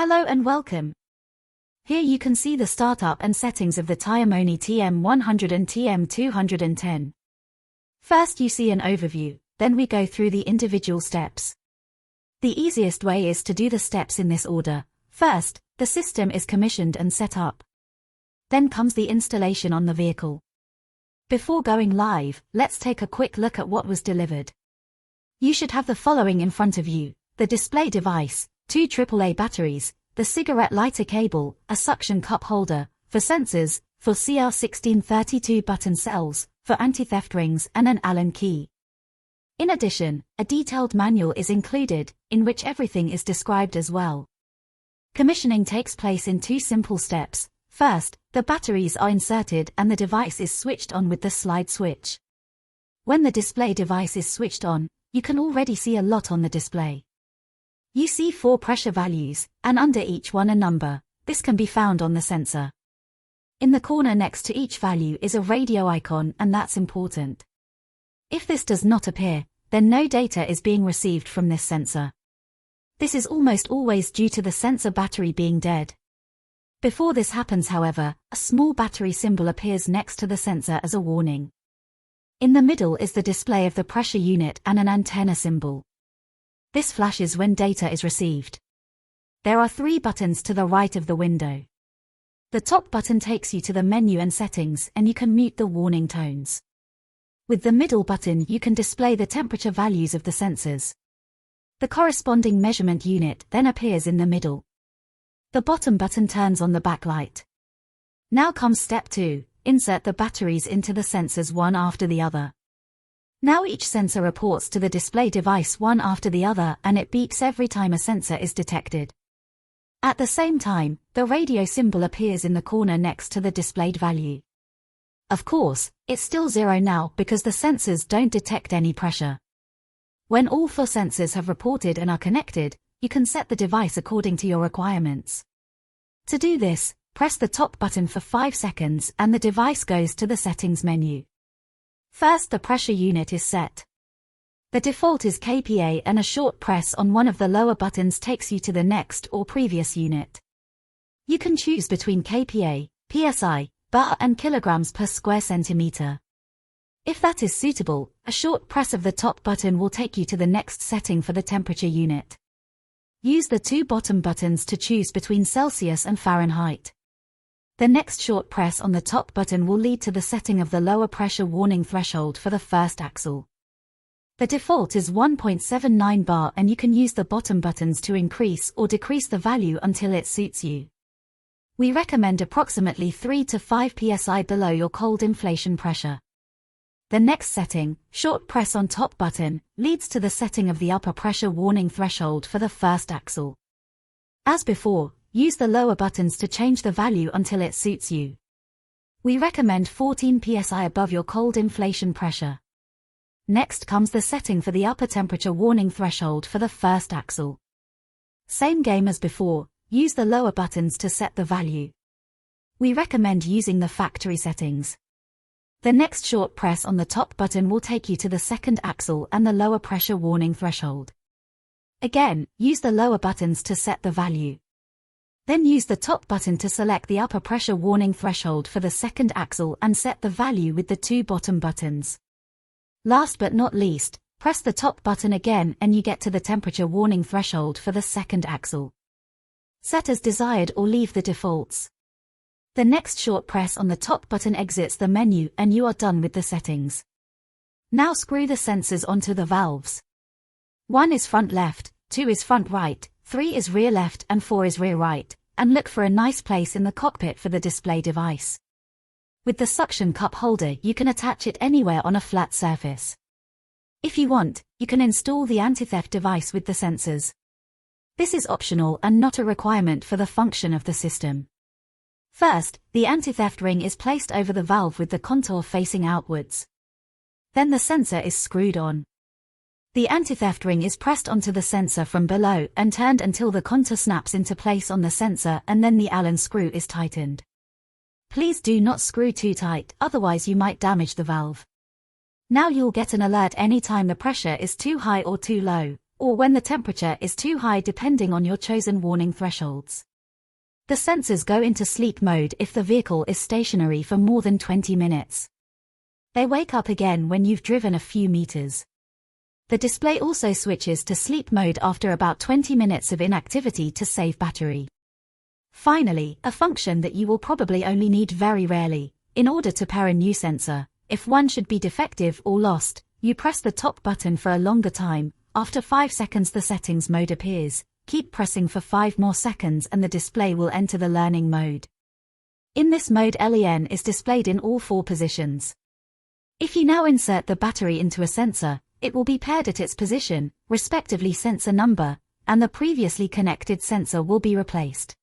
Hello and welcome. Here you can see the startup and settings of the TireMoni TM-100 and TM-210. First you see an overview, then we go through the individual steps. The easiest way is to do the steps in this order. First, the system is commissioned and set up. Then comes the installation on the vehicle. Before going live, let's take a quick look at what was delivered. You should have the following in front of you: the display device, 2 AAA batteries, the cigarette lighter cable, a suction cup holder, for sensors, for CR1632 button cells, for anti-theft rings and an Allen key. In addition, a detailed manual is included, in which everything is described as well. Commissioning takes place in 2 simple steps. First, the batteries are inserted and the device is switched on with the slide switch. When the display device is switched on, you can already see a lot on the display. You see 4 pressure values, and under each one a number. This can be found on the sensor. In the corner next to each value is a radio icon, and that's important. If this does not appear, then no data is being received from this sensor. This is almost always due to the sensor battery being dead. Before this happens, however, a small battery symbol appears next to the sensor as a warning. In the middle is the display of the pressure unit and an antenna symbol. This flashes when data is received. There are 3 buttons to the right of the window. The top button takes you to the menu and settings, and you can mute the warning tones. With the middle button you can display the temperature values of the sensors. The corresponding measurement unit then appears in the middle. The bottom button turns on the backlight. Now comes step 2, insert the batteries into the sensors one after the other. Now each sensor reports to the display device one after the other, and it beeps every time a sensor is detected. At the same time, the radio symbol appears in the corner next to the displayed value. Of course, it's still 0 now because the sensors don't detect any pressure. When all 4 sensors have reported and are connected, you can set the device according to your requirements. To do this, press the top button for 5 seconds and the device goes to the settings menu. First, the pressure unit is set. The default is kPa, and a short press on one of the lower buttons takes you to the next or previous unit. You can choose between kPa, psi, bar and kilograms per square centimeter. If that is suitable, a short press of the top button will take you to the next setting for the temperature unit. Use the 2 bottom buttons to choose between Celsius and Fahrenheit. The next short press on the top button will lead to the setting of the lower pressure warning threshold for the first axle. The default is 1.79 bar, and you can use the bottom buttons to increase or decrease the value until it suits you. We recommend approximately 3 to 5 psi below your cold inflation pressure. The next setting, short press on top button, leads to the setting of the upper pressure warning threshold for the first axle. As before, use the lower buttons to change the value until it suits you. We recommend 14 psi above your cold inflation pressure. Next comes the setting for the upper temperature warning threshold for the first axle. Same game as before, use the lower buttons to set the value. We recommend using the factory settings. The next short press on the top button will take you to the second axle and the lower pressure warning threshold. Again, use the lower buttons to set the value. Then use the top button to select the upper pressure warning threshold for the second axle and set the value with the 2 bottom buttons. Last but not least, press the top button again and you get to the temperature warning threshold for the second axle. Set as desired or leave the defaults. The next short press on the top button exits the menu and you are done with the settings. Now screw the sensors onto the valves. 1 is front left, 2 is front right, 3 is rear left and 4 is rear right, and look for a nice place in the cockpit for the display device. With the suction cup holder you can attach it anywhere on a flat surface. If you want, you can install the anti-theft device with the sensors. This is optional and not a requirement for the function of the system. First, the anti-theft ring is placed over the valve with the contour facing outwards. Then the sensor is screwed on. The anti-theft ring is pressed onto the sensor from below and turned until the contour snaps into place on the sensor, and then the Allen screw is tightened. Please do not screw too tight, otherwise you might damage the valve. Now you'll get an alert anytime the pressure is too high or too low. or when the temperature is too high depending on your chosen warning thresholds. The sensors go into sleep mode if the vehicle is stationary for more than 20 minutes. They wake up again when you've driven a few meters. The display also switches to sleep mode after about 20 minutes of inactivity to save battery. Finally, a function that you will probably only need very rarely, in order to pair a new sensor. If one should be defective or lost, you press the top button for a longer time. After 5 seconds the settings mode appears. Keep pressing for 5 more seconds and the display will enter the learning mode. In this mode LEN is displayed in all 4 positions. If you now insert the battery into a sensor, it will be paired at its position, respectively sensor number, and the previously connected sensor will be replaced.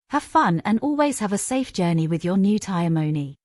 Have fun and always have a safe journey with your new TireMoni.